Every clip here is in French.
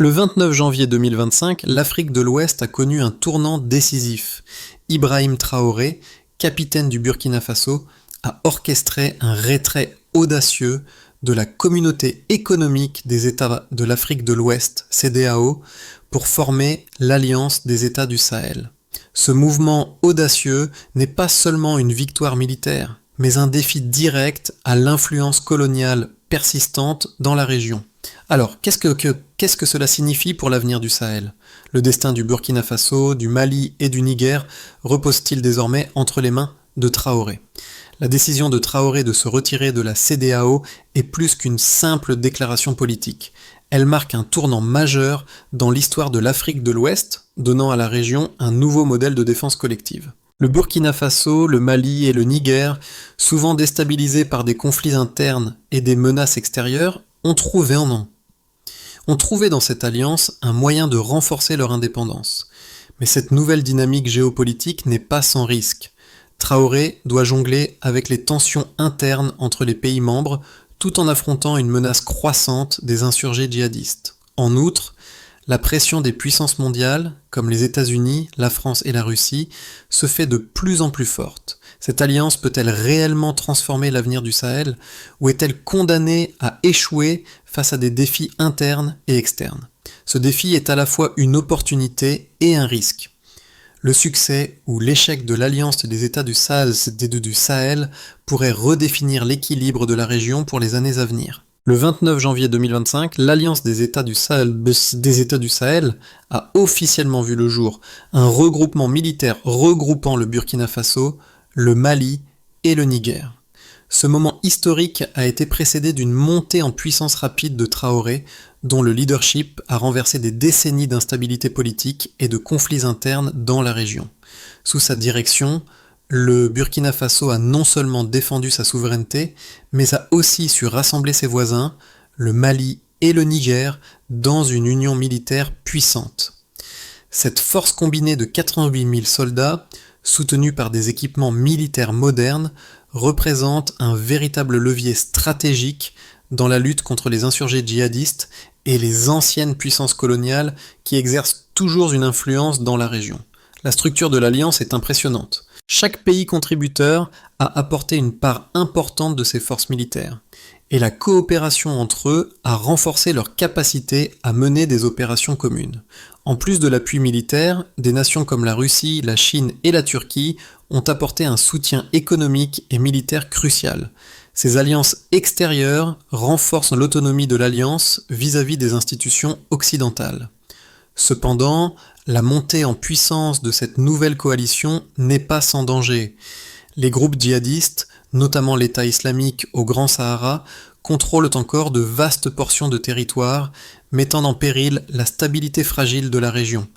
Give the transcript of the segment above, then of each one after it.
Le 29 janvier 2025, l'Afrique de l'Ouest a connu un tournant décisif. Ibrahim Traoré, capitaine du Burkina Faso, a orchestré un retrait audacieux de la Communauté économique des États de l'Afrique de l'Ouest, CEDEAO, pour former l'Alliance des États du Sahel. Ce mouvement audacieux n'est pas seulement une victoire militaire, mais un défi direct à l'influence coloniale persistante dans la région. Alors, qu'est-ce que cela signifie pour l'avenir du Sahel ? Le destin du Burkina Faso, du Mali et du Niger repose-t-il désormais entre les mains de Traoré ? La décision de Traoré de se retirer de la CEDEAO est plus qu'une simple déclaration politique. Elle marque un tournant majeur dans l'histoire de l'Afrique de l'Ouest, donnant à la région un nouveau modèle de défense collective. Le Burkina Faso, le Mali et le Niger, souvent déstabilisés par des conflits internes et des menaces extérieures, ont trouvé dans cette alliance un moyen de renforcer leur indépendance. Mais cette nouvelle dynamique géopolitique n'est pas sans risque. Traoré doit jongler avec les tensions internes entre les pays membres, tout en affrontant une menace croissante des insurgés djihadistes. En outre, la pression des puissances mondiales, comme les États-Unis, la France et la Russie, se fait de plus en plus forte. Cette alliance peut-elle réellement transformer l'avenir du Sahel, ou est-elle condamnée à échouer face à des défis internes et externes ? Ce défi est à la fois une opportunité et un risque. Le succès ou l'échec de l'Alliance des États du Sahel pourrait redéfinir l'équilibre de la région pour les années à venir. Le 29 janvier 2025, l'Alliance des États du Sahel a officiellement vu le jour, un regroupement militaire regroupant le Burkina Faso, le Mali et le Niger. Ce moment historique a été précédé d'une montée en puissance rapide de Traoré, dont le leadership a renversé des décennies d'instabilité politique et de conflits internes dans la région. Sous sa direction, le Burkina Faso a non seulement défendu sa souveraineté, mais a aussi su rassembler ses voisins, le Mali et le Niger, dans une union militaire puissante. Cette force combinée de 88 000 soldats, soutenue par des équipements militaires modernes, représente un véritable levier stratégique dans la lutte contre les insurgés djihadistes et les anciennes puissances coloniales qui exercent toujours une influence dans la région. La structure de l'Alliance est impressionnante. Chaque pays contributeur a apporté une part importante de ses forces militaires, et la coopération entre eux a renforcé leur capacité à mener des opérations communes. En plus de l'appui militaire, des nations comme la Russie, la Chine et la Turquie ont apporté un soutien économique et militaire crucial. Ces alliances extérieures renforcent l'autonomie de l'Alliance vis-à-vis des institutions occidentales. Cependant, la montée en puissance de cette nouvelle coalition n'est pas sans danger. Les groupes djihadistes, notamment l'État islamique au Grand Sahara, contrôlent encore de vastes portions de territoire, mettant en péril la stabilité fragile de la région.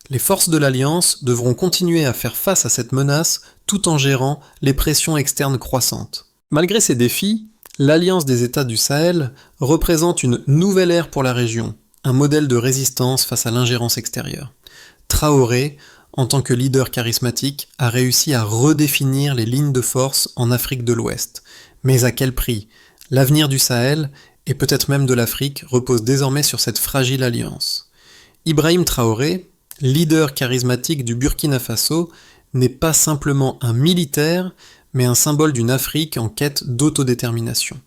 Les forces de l'Alliance devront continuer à faire face à cette menace tout en gérant les pressions externes croissantes. Malgré ces défis, l'Alliance des États du Sahel représente une nouvelle ère pour la région, un modèle de résistance face à l'ingérence extérieure. Traoré, en tant que leader charismatique, a réussi à redéfinir les lignes de force en Afrique de l'Ouest. Mais à quel prix ? L'avenir du Sahel, et peut-être même de l'Afrique, repose désormais sur cette fragile alliance. Ibrahim Traoré, leader charismatique du Burkina Faso, n'est pas simplement un militaire, mais un symbole d'une Afrique en quête d'autodétermination.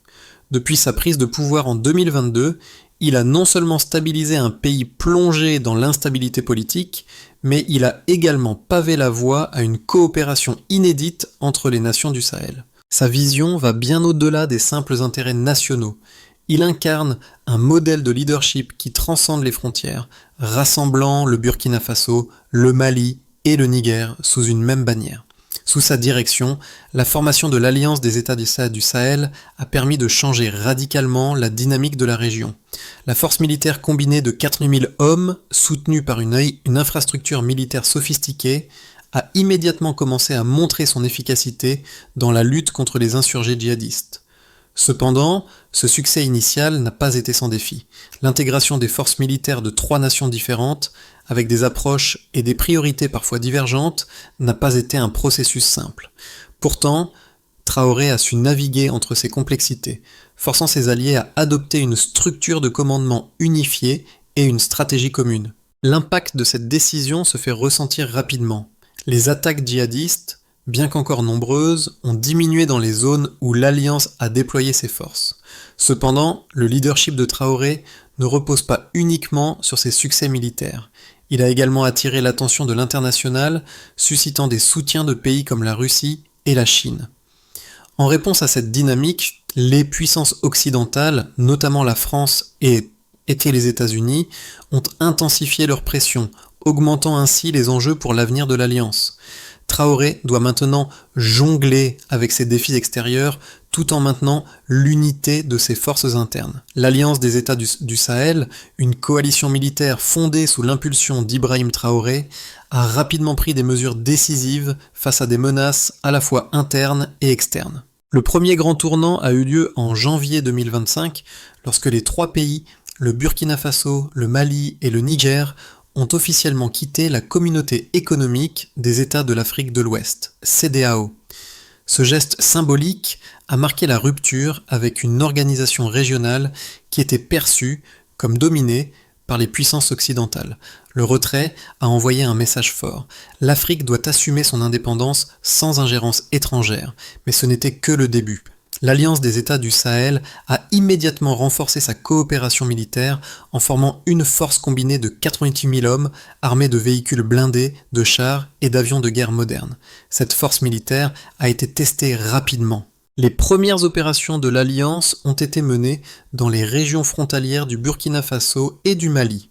Depuis sa prise de pouvoir en 2022, il a non seulement stabilisé un pays plongé dans l'instabilité politique, mais il a également pavé la voie à une coopération inédite entre les nations du Sahel. Sa vision va bien au-delà des simples intérêts nationaux. Il incarne un modèle de leadership qui transcende les frontières, rassemblant le Burkina Faso, le Mali et le Niger sous une même bannière. Sous sa direction, la formation de l'Alliance des États du Sahel a permis de changer radicalement la dynamique de la région. La force militaire combinée de 40 000 hommes, soutenue par une infrastructure militaire sophistiquée, a immédiatement commencé à montrer son efficacité dans la lutte contre les insurgés djihadistes. Cependant, ce succès initial n'a pas été sans défi. L'intégration des forces militaires de 3 nations différentes, avec des approches et des priorités parfois divergentes, n'a pas été un processus simple. Pourtant, Traoré a su naviguer entre ces complexités, forçant ses alliés à adopter une structure de commandement unifiée et une stratégie commune. L'impact de cette décision se fait ressentir rapidement. Les attaques djihadistes, bien qu'encore nombreuses, ont diminué dans les zones où l'Alliance a déployé ses forces. Cependant, le leadership de Traoré ne repose pas uniquement sur ses succès militaires. Il a également attiré l'attention de l'international, suscitant des soutiens de pays comme la Russie et la Chine. En réponse à cette dynamique, les puissances occidentales, notamment la France et les États-Unis, ont intensifié leur pression, augmentant ainsi les enjeux pour l'avenir de l'Alliance. Traoré doit maintenant jongler avec ces défis extérieurs tout en maintenant l'unité de ses forces internes. L'Alliance des États du Sahel, une coalition militaire fondée sous l'impulsion d'Ibrahim Traoré, a rapidement pris des mesures décisives face à des menaces à la fois internes et externes. Le premier grand tournant a eu lieu en janvier 2025, lorsque les trois pays, le Burkina Faso, le Mali et le Niger, ont officiellement quitté la Communauté économique des États de l'Afrique de l'Ouest, CEDEAO. Ce geste symbolique a marqué la rupture avec une organisation régionale qui était perçue comme dominée par les puissances occidentales. Le retrait a envoyé un message fort. L'Afrique doit assumer son indépendance sans ingérence étrangère, mais ce n'était que le début. L'Alliance des États du Sahel a immédiatement renforcé sa coopération militaire en formant une force combinée de 88 000 hommes armés de véhicules blindés, de chars et d'avions de guerre modernes. Cette force militaire a été testée rapidement. Les premières opérations de l'Alliance ont été menées dans les régions frontalières du Burkina Faso et du Mali,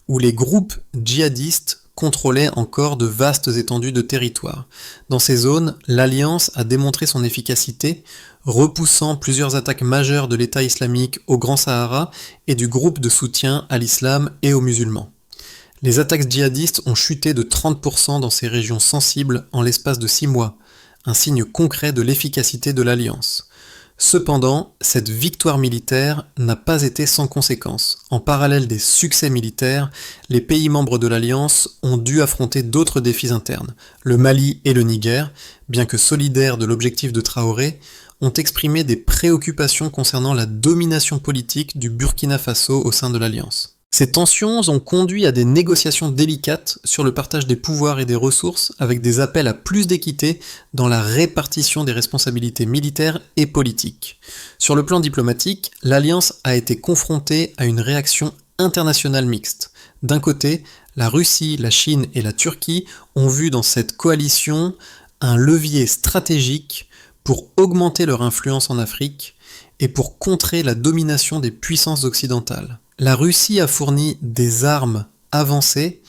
où les groupes djihadistes contrôlaient encore de vastes étendues de territoire. Dans ces zones, l'Alliance a démontré son efficacité, repoussant plusieurs attaques majeures de l'État islamique au Grand Sahara et du groupe de soutien à l'islam et aux musulmans. Les attaques djihadistes ont chuté de 30% dans ces régions sensibles en l'espace de 6 mois, un signe concret de l'efficacité de l'Alliance. Cependant, cette victoire militaire n'a pas été sans conséquences. En parallèle des succès militaires, les pays membres de l'Alliance ont dû affronter d'autres défis internes. Le Mali et le Niger, bien que solidaires de l'objectif de Traoré, ont exprimé des préoccupations concernant la domination politique du Burkina Faso au sein de l'Alliance. Ces tensions ont conduit à des négociations délicates sur le partage des pouvoirs et des ressources, avec des appels à plus d'équité dans la répartition des responsabilités militaires et politiques. Sur le plan diplomatique, l'Alliance a été confrontée à une réaction internationale mixte. D'un côté, la Russie, la Chine et la Turquie ont vu dans cette coalition un levier stratégique pour augmenter leur influence en Afrique et pour contrer la domination des puissances occidentales. La Russie a fourni des armes avancées,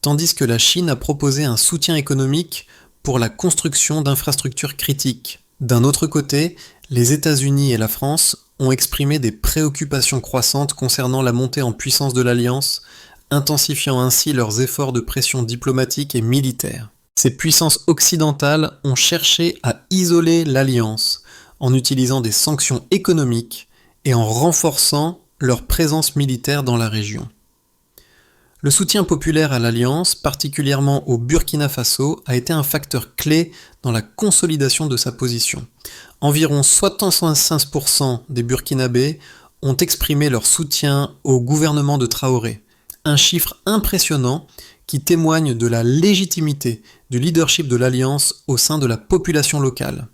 tandis que la Chine a proposé un soutien économique pour la construction d'infrastructures critiques. D'un autre côté, les États-Unis et la France ont exprimé des préoccupations croissantes concernant la montée en puissance de l'Alliance, intensifiant ainsi leurs efforts de pression diplomatique et militaire. Ces puissances occidentales ont cherché à isoler l'Alliance en utilisant des sanctions économiques et en renforçant leur présence militaire dans la région. Le soutien populaire à l'Alliance, particulièrement au Burkina Faso, a été un facteur clé dans la consolidation de sa position. Environ 75% des Burkinabés ont exprimé leur soutien au gouvernement de Traoré, un chiffre impressionnant qui témoigne de la légitimité du leadership de l'Alliance au sein de la population locale.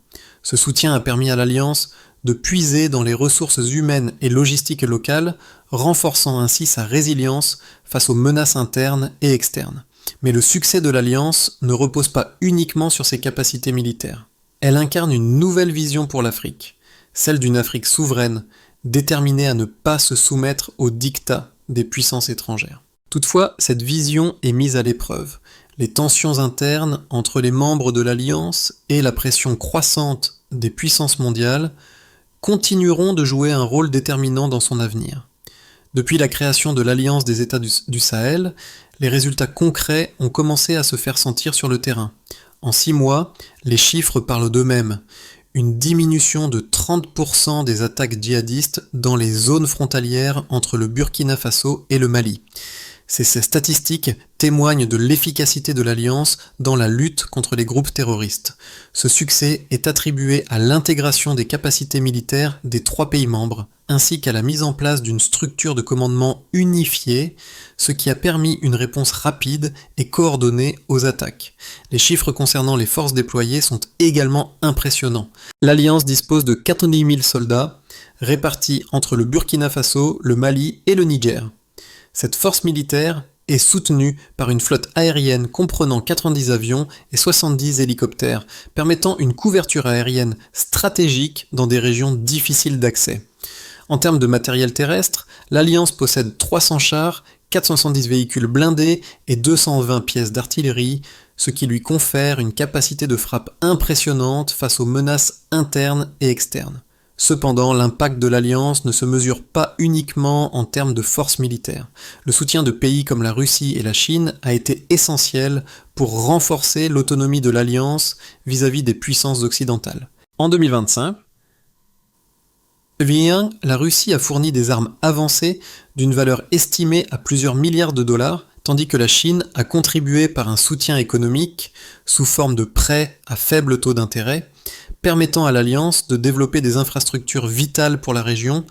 Ce soutien a permis à l'Alliance de puiser dans les ressources humaines et logistiques locales, renforçant ainsi sa résilience face aux menaces internes et externes. Mais le succès de l'Alliance ne repose pas uniquement sur ses capacités militaires. Elle incarne une nouvelle vision pour l'Afrique, celle d'une Afrique souveraine, déterminée à ne pas se soumettre aux diktats des puissances étrangères. Toutefois, cette vision est mise à l'épreuve. Les tensions internes entre les membres de l'Alliance et la pression croissante des puissances mondiales continueront de jouer un rôle déterminant dans son avenir. Depuis la création de l'Alliance des États du Sahel, les résultats concrets ont commencé à se faire sentir sur le terrain. En 6 mois, les chiffres parlent d'eux-mêmes. Une diminution de 30% des attaques djihadistes dans les zones frontalières entre le Burkina Faso et le Mali. Ces statistiques témoignent de l'efficacité de l'Alliance dans la lutte contre les groupes terroristes. Ce succès est attribué à l'intégration des capacités militaires des 3 pays membres, ainsi qu'à la mise en place d'une structure de commandement unifiée, ce qui a permis une réponse rapide et coordonnée aux attaques. Les chiffres concernant les forces déployées sont également impressionnants. L'Alliance dispose de 90 000 soldats, répartis entre le Burkina Faso, le Mali et le Niger. Cette force militaire est soutenue par une flotte aérienne comprenant 90 avions et 70 hélicoptères, permettant une couverture aérienne stratégique dans des régions difficiles d'accès. En termes de matériel terrestre, l'Alliance possède 300 chars, 470 véhicules blindés et 220 pièces d'artillerie, ce qui lui confère une capacité de frappe impressionnante face aux menaces internes et externes. Cependant, l'impact de l'Alliance ne se mesure pas uniquement en termes de force militaire. Le soutien de pays comme la Russie et la Chine a été essentiel pour renforcer l'autonomie de l'Alliance vis-à-vis des puissances occidentales. En 2025, la Russie a fourni des armes avancées d'une valeur estimée à plusieurs milliards de dollars, tandis que la Chine a contribué par un soutien économique sous forme de prêts à faible taux d'intérêt, permettant à l'Alliance de développer des infrastructures vitales pour la région,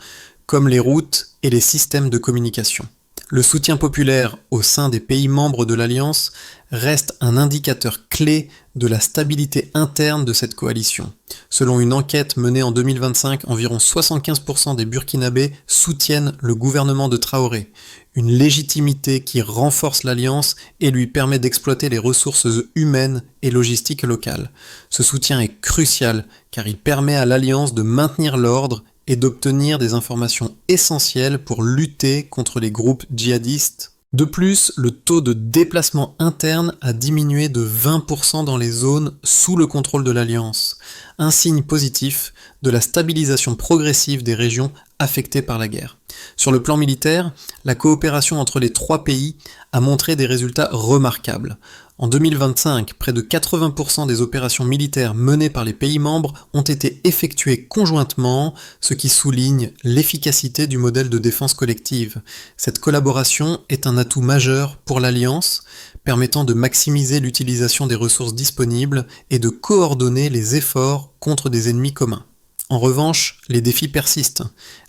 comme les routes et les systèmes de communication. Le soutien populaire au sein des pays membres de l'Alliance reste un indicateur clé de la stabilité interne de cette coalition. Selon une enquête menée en 2025, environ 75% des Burkinabés soutiennent le gouvernement de Traoré, une légitimité qui renforce l'Alliance et lui permet d'exploiter les ressources humaines et logistiques locales. Ce soutien est crucial car il permet à l'Alliance de maintenir l'ordre et d'obtenir des informations essentielles pour lutter contre les groupes djihadistes. De plus, le taux de déplacement interne a diminué de 20% dans les zones sous le contrôle de l'Alliance, un signe positif de la stabilisation progressive des régions affectées par la guerre. Sur le plan militaire, la coopération entre les 3 pays a montré des résultats remarquables. En 2025, près de 80% des opérations militaires menées par les pays membres ont été effectuées conjointement, ce qui souligne l'efficacité du modèle de défense collective. Cette collaboration est un atout majeur pour l'Alliance, permettant de maximiser l'utilisation des ressources disponibles et de coordonner les efforts contre des ennemis communs. En revanche, les défis persistent.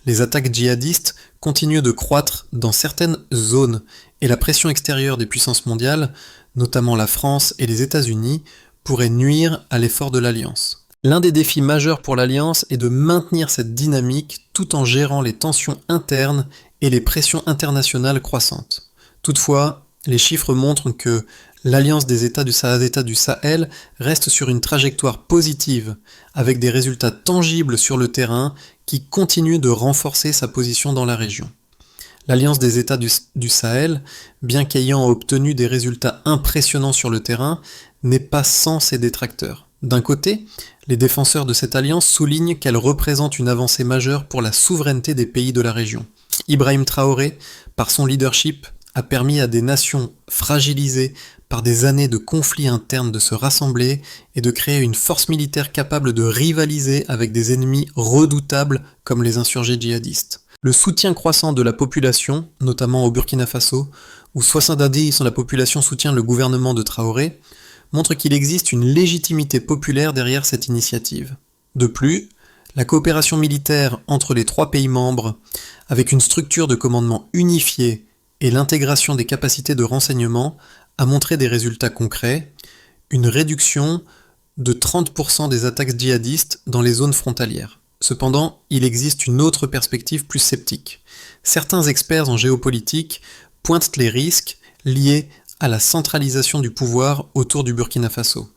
Les attaques djihadistes continuent de croître dans certaines zones et la pression extérieure des puissances mondiales, notamment la France et les États-Unis, pourrait nuire à l'effort de l'Alliance. L'un des défis majeurs pour l'Alliance est de maintenir cette dynamique tout en gérant les tensions internes et les pressions internationales croissantes. Toutefois, les chiffres montrent que l'Alliance des États du Sahel reste sur une trajectoire positive, avec des résultats tangibles sur le terrain qui continuent de renforcer sa position dans la région. L'Alliance des États du Sahel, bien qu'ayant obtenu des résultats impressionnants sur le terrain, n'est pas sans ses détracteurs. D'un côté, les défenseurs de cette alliance soulignent qu'elle représente une avancée majeure pour la souveraineté des pays de la région. Ibrahim Traoré, par son leadership, a permis à des nations fragilisées par des années de conflits internes de se rassembler et de créer une force militaire capable de rivaliser avec des ennemis redoutables comme les insurgés djihadistes. Le soutien croissant de la population, notamment au Burkina Faso, où 70% de la population soutient le gouvernement de Traoré, montre qu'il existe une légitimité populaire derrière cette initiative. De plus, la coopération militaire entre les 3 pays membres, avec une structure de commandement unifiée et l'intégration des capacités de renseignement, a montré des résultats concrets, une réduction de 30% des attaques djihadistes dans les zones frontalières. Cependant, il existe une autre perspective plus sceptique. Certains experts en géopolitique pointent les risques liés à la centralisation du pouvoir autour du Burkina Faso.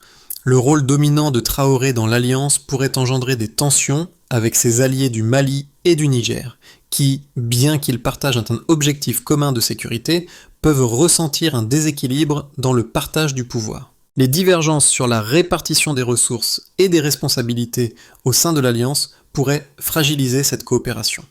Le rôle dominant de Traoré dans l'Alliance pourrait engendrer des tensions avec ses alliés du Mali et du Niger, qui, bien qu'ils partagent un objectif commun de sécurité, peuvent ressentir un déséquilibre dans le partage du pouvoir. Les divergences sur la répartition des ressources et des responsabilités au sein de l'Alliance pourraient fragiliser cette coopération.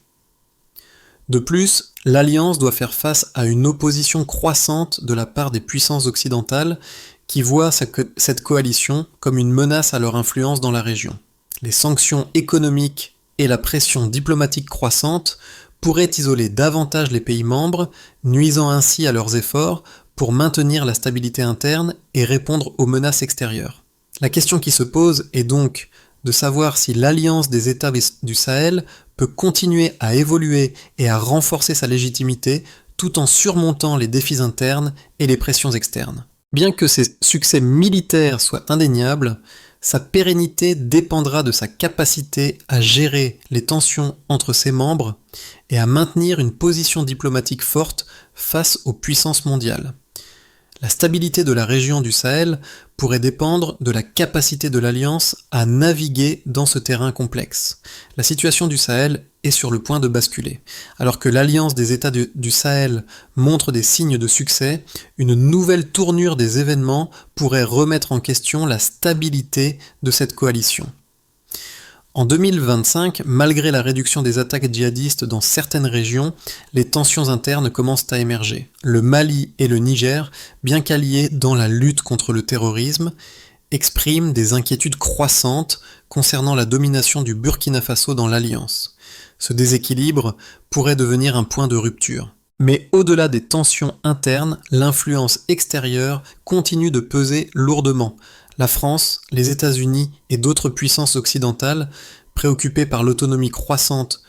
De plus, l'Alliance doit faire face à une opposition croissante de la part des puissances occidentales qui voient cette coalition comme une menace à leur influence dans la région. Les sanctions économiques et la pression diplomatique croissante pourrait isoler davantage les pays membres, nuisant ainsi à leurs efforts pour maintenir la stabilité interne et répondre aux menaces extérieures. La question qui se pose est donc de savoir si l'Alliance des États du Sahel peut continuer à évoluer et à renforcer sa légitimité tout en surmontant les défis internes et les pressions externes. Bien que ses succès militaires soient indéniables, sa pérennité dépendra de sa capacité à gérer les tensions entre ses membres et à maintenir une position diplomatique forte face aux puissances mondiales. La stabilité de la région du Sahel pourrait dépendre de la capacité de l'Alliance à naviguer dans ce terrain complexe. La situation du Sahel est sur le point de basculer. Alors que l'Alliance des États du Sahel montre des signes de succès, une nouvelle tournure des événements pourrait remettre en question la stabilité de cette coalition. En 2025, malgré la réduction des attaques djihadistes dans certaines régions, les tensions internes commencent à émerger. Le Mali et le Niger, bien qu'alliés dans la lutte contre le terrorisme, expriment des inquiétudes croissantes concernant la domination du Burkina Faso dans l'Alliance. Ce déséquilibre pourrait devenir un point de rupture. Mais au-delà des tensions internes, l'influence extérieure continue de peser lourdement. La France, les États-Unis et d'autres puissances occidentales, préoccupées par l'autonomie croissante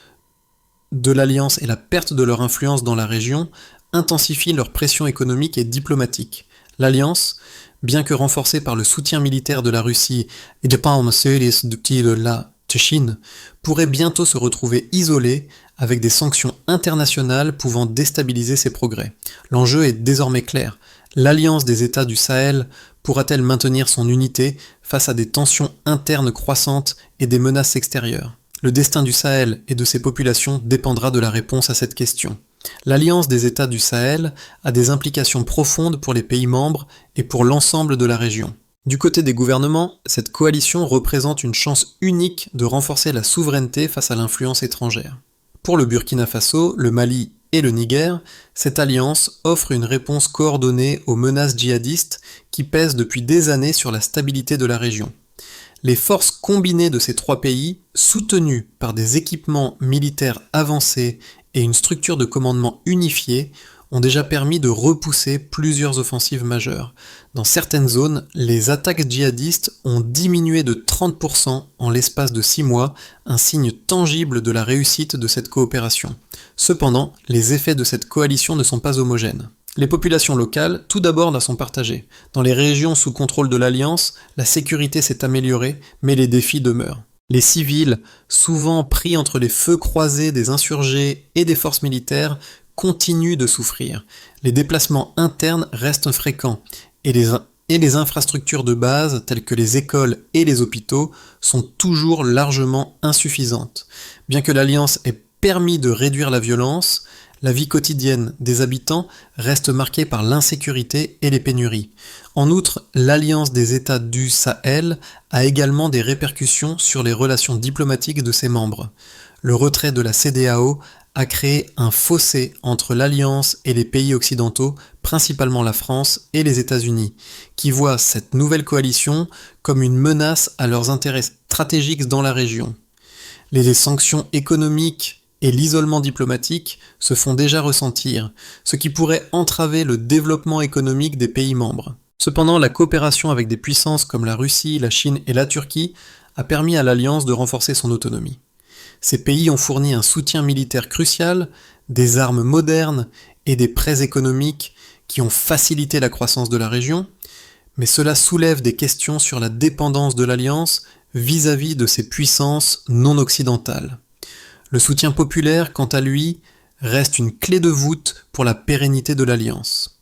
de l'Alliance et la perte de leur influence dans la région, intensifient leur pression économique et diplomatique. L'Alliance, bien que renforcée par le soutien militaire de la Russie et de la Chine, pourrait bientôt se retrouver isolée avec des sanctions internationales pouvant déstabiliser ses progrès. L'enjeu est désormais clair. L'Alliance des États du Sahel pourra-t-elle maintenir son unité face à des tensions internes croissantes et des menaces extérieures? Le destin du Sahel et de ses populations dépendra de la réponse à cette question. L'Alliance des États du Sahel a des implications profondes pour les pays membres et pour l'ensemble de la région. Du côté des gouvernements, cette coalition représente une chance unique de renforcer la souveraineté face à l'influence étrangère. Pour le Burkina Faso, le Mali et le Niger, cette alliance offre une réponse coordonnée aux menaces djihadistes qui pèsent depuis des années sur la stabilité de la région. Les forces combinées de ces trois pays, soutenues par des équipements militaires avancés et une structure de commandement unifiée, ont déjà permis de repousser plusieurs offensives majeures. Dans certaines zones, les attaques djihadistes ont diminué de 30% en l'espace de 6 mois, un signe tangible de la réussite de cette coopération. Cependant, les effets de cette coalition ne sont pas homogènes. Les populations locales, tout d'abord, la sont partagées. Dans les régions sous contrôle de l'Alliance, la sécurité s'est améliorée, mais les défis demeurent. Les civils, souvent pris entre les feux croisés des insurgés et des forces militaires, continuent de souffrir. Les déplacements internes restent fréquents et les infrastructures de base, telles que les écoles et les hôpitaux, sont toujours largement insuffisantes. Bien que l'Alliance ait permis de réduire la violence, la vie quotidienne des habitants reste marquée par l'insécurité et les pénuries. En outre, l'Alliance des États du Sahel a également des répercussions sur les relations diplomatiques de ses membres. Le retrait de la CEDEAO a créé un fossé entre l'Alliance et les pays occidentaux, principalement la France et les États-Unis, qui voient cette nouvelle coalition comme une menace à leurs intérêts stratégiques dans la région. Les sanctions économiques et l'isolement diplomatique se font déjà ressentir, ce qui pourrait entraver le développement économique des pays membres. Cependant, la coopération avec des puissances comme la Russie, la Chine et la Turquie a permis à l'Alliance de renforcer son autonomie. Ces pays ont fourni un soutien militaire crucial, des armes modernes et des prêts économiques qui ont facilité la croissance de la région, mais cela soulève des questions sur la dépendance de l'Alliance vis-à-vis de ces puissances non occidentales. Le soutien populaire, quant à lui, reste une clé de voûte pour la pérennité de l'Alliance.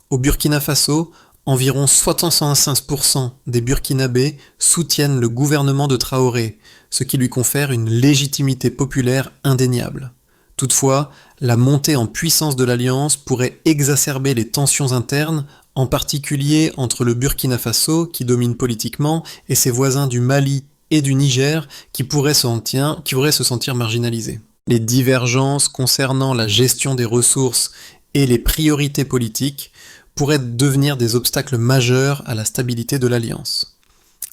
Au Burkina Faso, environ 65% des Burkinabés soutiennent le gouvernement de Traoré, ce qui lui confère une légitimité populaire indéniable. Toutefois, la montée en puissance de l'Alliance pourrait exacerber les tensions internes, en particulier entre le Burkina Faso, qui domine politiquement, et ses voisins du Mali et du Niger, qui pourraient se sentir marginalisés. Les divergences concernant la gestion des ressources et les priorités politiques pourraient devenir des obstacles majeurs à la stabilité de l'Alliance.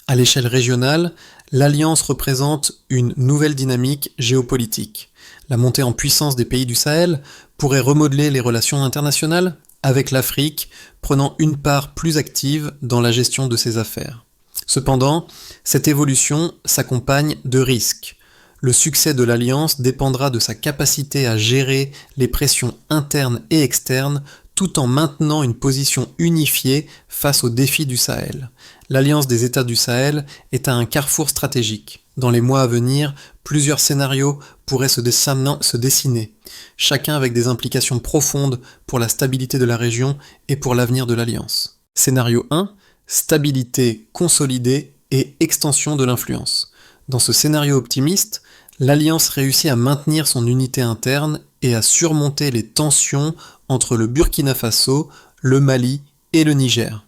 À l'échelle régionale, l'Alliance représente une nouvelle dynamique géopolitique. La montée en puissance des pays du Sahel pourrait remodeler les relations internationales avec l'Afrique, prenant une part plus active dans la gestion de ses affaires. Cependant, cette évolution s'accompagne de risques. Le succès de l'Alliance dépendra de sa capacité à gérer les pressions internes et externes tout en maintenant une position unifiée face aux défis du Sahel. L'Alliance des États du Sahel est à un carrefour stratégique. Dans les mois à venir, plusieurs scénarios pourraient se dessiner, chacun avec des implications profondes pour la stabilité de la région et pour l'avenir de l'Alliance. Scénario 1, stabilité consolidée et extension de l'influence. Dans ce scénario optimiste, l'Alliance réussit à maintenir son unité interne et à surmonter les tensions entre le Burkina Faso, le Mali et le Niger.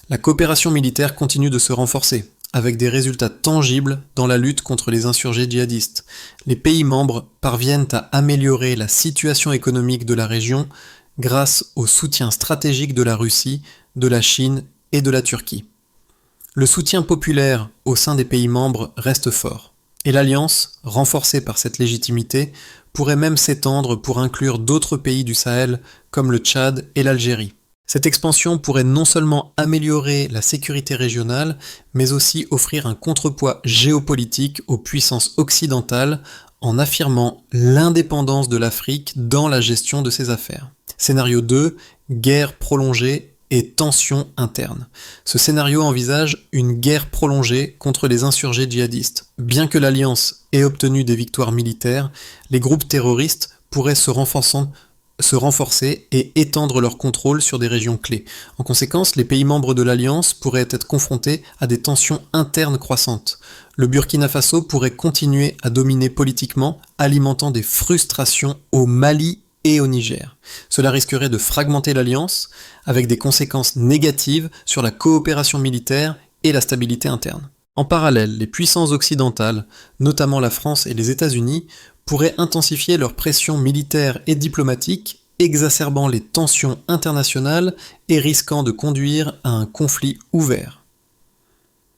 La coopération militaire continue de se renforcer, avec des résultats tangibles dans la lutte contre les insurgés djihadistes. Les pays membres parviennent à améliorer la situation économique de la région grâce au soutien stratégique de la Russie, de la Chine et de la Turquie. Le soutien populaire au sein des pays membres reste fort, et l'Alliance, renforcée par cette légitimité, pourrait même s'étendre pour inclure d'autres pays du Sahel comme le Tchad et l'Algérie. Cette expansion pourrait non seulement améliorer la sécurité régionale, mais aussi offrir un contrepoids géopolitique aux puissances occidentales en affirmant l'indépendance de l'Afrique dans la gestion de ses affaires. Scénario 2, guerre prolongée et tensions internes. Ce scénario envisage une guerre prolongée contre les insurgés djihadistes. Bien que l'Alliance ait obtenu des victoires militaires, les groupes terroristes pourraient se renforcer et étendre leur contrôle sur des régions clés. En conséquence, les pays membres de l'Alliance pourraient être confrontés à des tensions internes croissantes. Le Burkina Faso pourrait continuer à dominer politiquement, alimentant des frustrations au Mali et au Niger. Cela risquerait de fragmenter l'Alliance, avec des conséquences négatives sur la coopération militaire et la stabilité interne. En parallèle, les puissances occidentales, notamment la France et les États-Unis, pourraient intensifier leurs pressions militaires et diplomatiques, exacerbant les tensions internationales et risquant de conduire à un conflit ouvert.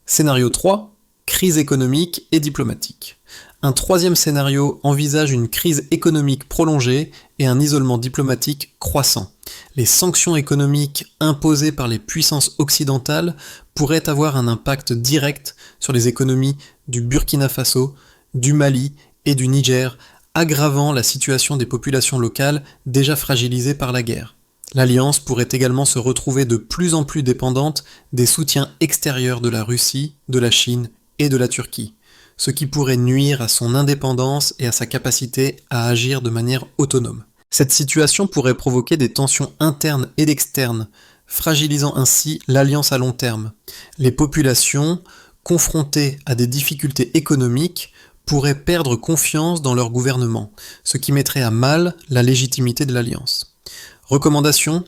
Scénario 3, crise économique et diplomatique. Un troisième scénario envisage une crise économique prolongée et un isolement diplomatique croissant. Les sanctions économiques imposées par les puissances occidentales pourraient avoir un impact direct sur les économies du Burkina Faso, du Mali et du Niger, aggravant la situation des populations locales déjà fragilisées par la guerre. L'Alliance pourrait également se retrouver de plus en plus dépendante des soutiens extérieurs de la Russie, de la Chine et de la Turquie, ce qui pourrait nuire à son indépendance et à sa capacité à agir de manière autonome. Cette situation pourrait provoquer des tensions internes et externes, fragilisant ainsi l'Alliance à long terme. Les populations, confrontées à des difficultés économiques, pourraient perdre confiance dans leur gouvernement, ce qui mettrait à mal la légitimité de l'Alliance. Recommandation: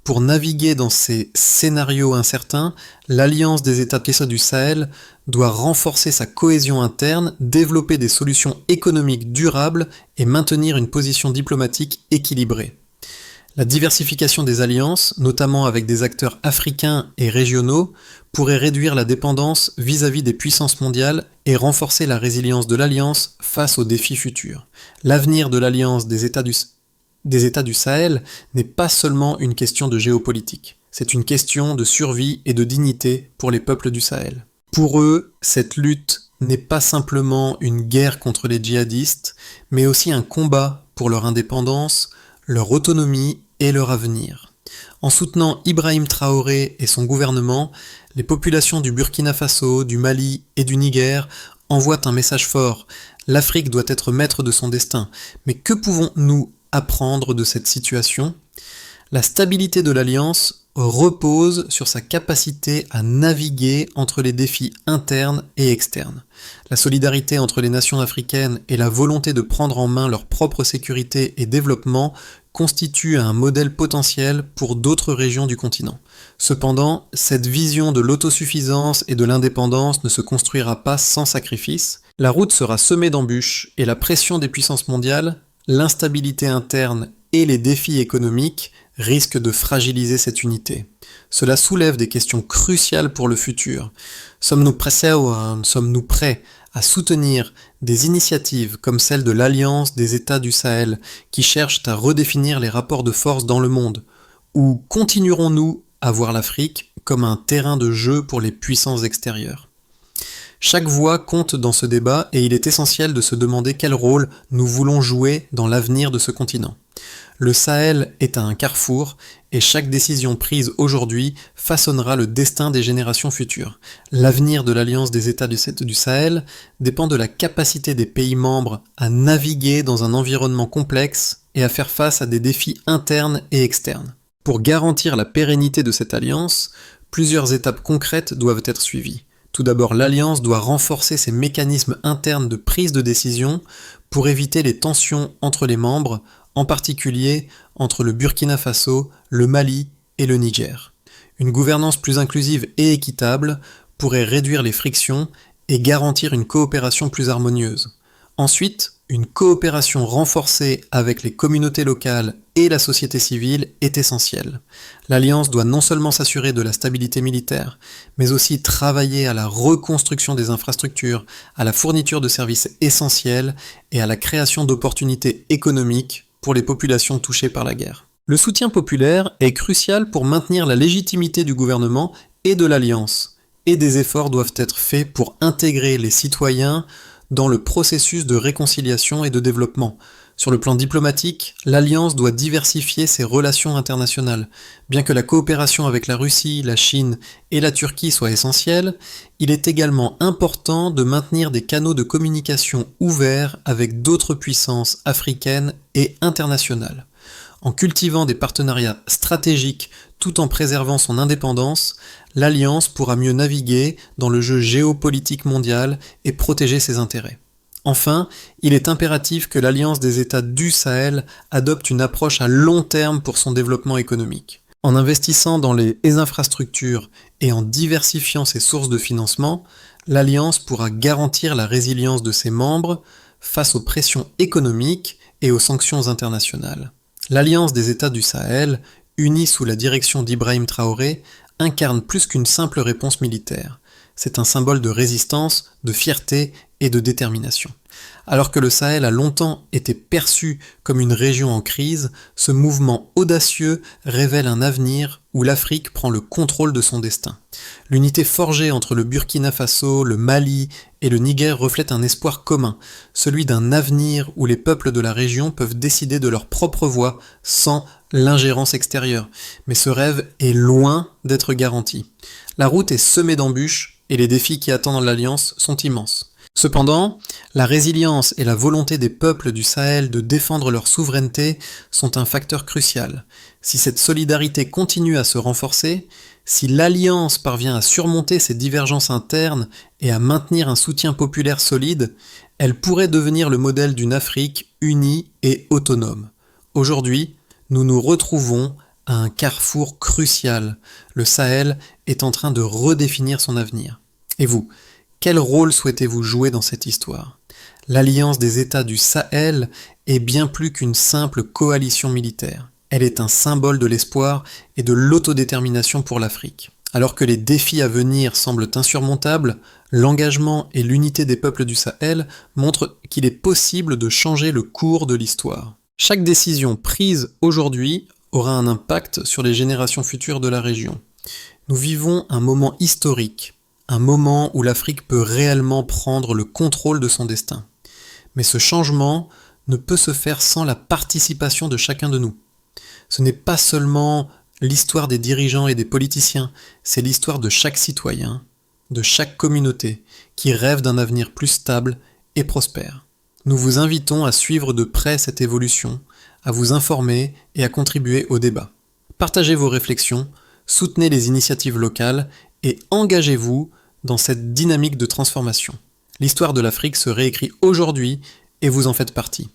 pour naviguer dans ces scénarios incertains, l'Alliance des États du Sahel doit renforcer sa cohésion interne, développer des solutions économiques durables et maintenir une position diplomatique équilibrée. La diversification des alliances, notamment avec des acteurs africains et régionaux, pourrait réduire la dépendance vis-à-vis des puissances mondiales et renforcer la résilience de l'Alliance face aux défis futurs. L'avenir de l'Alliance des États du Sahel n'est pas seulement une question de géopolitique, c'est une question de survie et de dignité pour les peuples du Sahel. Pour eux, cette lutte n'est pas simplement une guerre contre les djihadistes, mais aussi un combat pour leur indépendance, leur autonomie et leur avenir. En soutenant Ibrahim Traoré et son gouvernement, les populations du Burkina Faso, du Mali et du Niger envoient un message fort. L'Afrique doit être maître de son destin. Mais que pouvons-nous apprendre de cette situation? La stabilité de l'Alliance repose sur sa capacité à naviguer entre les défis internes et externes. La solidarité entre les nations africaines et la volonté de prendre en main leur propre sécurité et développement constituent un modèle potentiel pour d'autres régions du continent. Cependant, cette vision de l'autosuffisance et de l'indépendance ne se construira pas sans sacrifice. La route sera semée d'embûches et la pression des puissances mondiales, l'instabilité interne et les défis économiques risquent de fragiliser cette unité. Cela soulève des questions cruciales pour le futur. Sommes-nous pressés ou sommes-nous prêts à soutenir des initiatives comme celle de l'Alliance des États du Sahel qui cherchent à redéfinir les rapports de force dans le monde? Ou continuerons-nous à voir l'Afrique comme un terrain de jeu pour les puissances extérieures? Chaque voix compte dans ce débat et il est essentiel de se demander quel rôle nous voulons jouer dans l'avenir de ce continent. Le Sahel est à un carrefour et chaque décision prise aujourd'hui façonnera le destin des générations futures. L'avenir de l'Alliance des États du Sahel dépend de la capacité des pays membres à naviguer dans un environnement complexe et à faire face à des défis internes et externes. Pour garantir la pérennité de cette alliance, plusieurs étapes concrètes doivent être suivies. Tout d'abord, l'Alliance doit renforcer ses mécanismes internes de prise de décision pour éviter les tensions entre les membres, en particulier entre le Burkina Faso, le Mali et le Niger. Une gouvernance plus inclusive et équitable pourrait réduire les frictions et garantir une coopération plus harmonieuse. Ensuite, une coopération renforcée avec les communautés locales et la société civile est essentielle. L'Alliance doit non seulement s'assurer de la stabilité militaire, mais aussi travailler à la reconstruction des infrastructures, à la fourniture de services essentiels et à la création d'opportunités économiques pour les populations touchées par la guerre. Le soutien populaire est crucial pour maintenir la légitimité du gouvernement et de l'Alliance, et des efforts doivent être faits pour intégrer les citoyens dans le processus de réconciliation et de développement. Sur le plan diplomatique, l'Alliance doit diversifier ses relations internationales. Bien que la coopération avec la Russie, la Chine et la Turquie soit essentielle, il est également important de maintenir des canaux de communication ouverts avec d'autres puissances africaines et internationales. En cultivant des partenariats stratégiques tout en préservant son indépendance, l'Alliance pourra mieux naviguer dans le jeu géopolitique mondial et protéger ses intérêts. Enfin, il est impératif que l'Alliance des États du Sahel adopte une approche à long terme pour son développement économique. En investissant dans les infrastructures et en diversifiant ses sources de financement, l'Alliance pourra garantir la résilience de ses membres face aux pressions économiques et aux sanctions internationales. L'Alliance des États du Sahel, unie sous la direction d'Ibrahim Traoré, incarne plus qu'une simple réponse militaire. C'est un symbole de résistance, de fierté et de détermination. Alors que le Sahel a longtemps été perçu comme une région en crise, ce mouvement audacieux révèle un avenir où l'Afrique prend le contrôle de son destin. L'unité forgée entre le Burkina Faso, le Mali et le Niger reflète un espoir commun, celui d'un avenir où les peuples de la région peuvent décider de leur propre voie sans l'ingérence extérieure. Mais ce rêve est loin d'être garanti. La route est semée d'embûches et les défis qui attendent l'Alliance sont immenses. Cependant, la résilience et la volonté des peuples du Sahel de défendre leur souveraineté sont un facteur crucial. Si cette solidarité continue à se renforcer, si l'Alliance parvient à surmonter ses divergences internes et à maintenir un soutien populaire solide, elle pourrait devenir le modèle d'une Afrique unie et autonome. Aujourd'hui, nous nous retrouvons à un carrefour crucial. Le Sahel est en train de redéfinir son avenir. Et vous, quel rôle souhaitez-vous jouer dans cette histoire? L'Alliance des États du Sahel est bien plus qu'une simple coalition militaire. Elle est un symbole de l'espoir et de l'autodétermination pour l'Afrique. Alors que les défis à venir semblent insurmontables, l'engagement et l'unité des peuples du Sahel montrent qu'il est possible de changer le cours de l'histoire. Chaque décision prise aujourd'hui aura un impact sur les générations futures de la région. Nous vivons un moment historique, un moment où l'Afrique peut réellement prendre le contrôle de son destin. Mais ce changement ne peut se faire sans la participation de chacun de nous. Ce n'est pas seulement l'histoire des dirigeants et des politiciens, c'est l'histoire de chaque citoyen, de chaque communauté, qui rêve d'un avenir plus stable et prospère. Nous vous invitons à suivre de près cette évolution, à vous informer et à contribuer au débat. Partagez vos réflexions, soutenez les initiatives locales et engagez-vous dans cette dynamique de transformation. L'histoire de l'Afrique se réécrit aujourd'hui et vous en faites partie.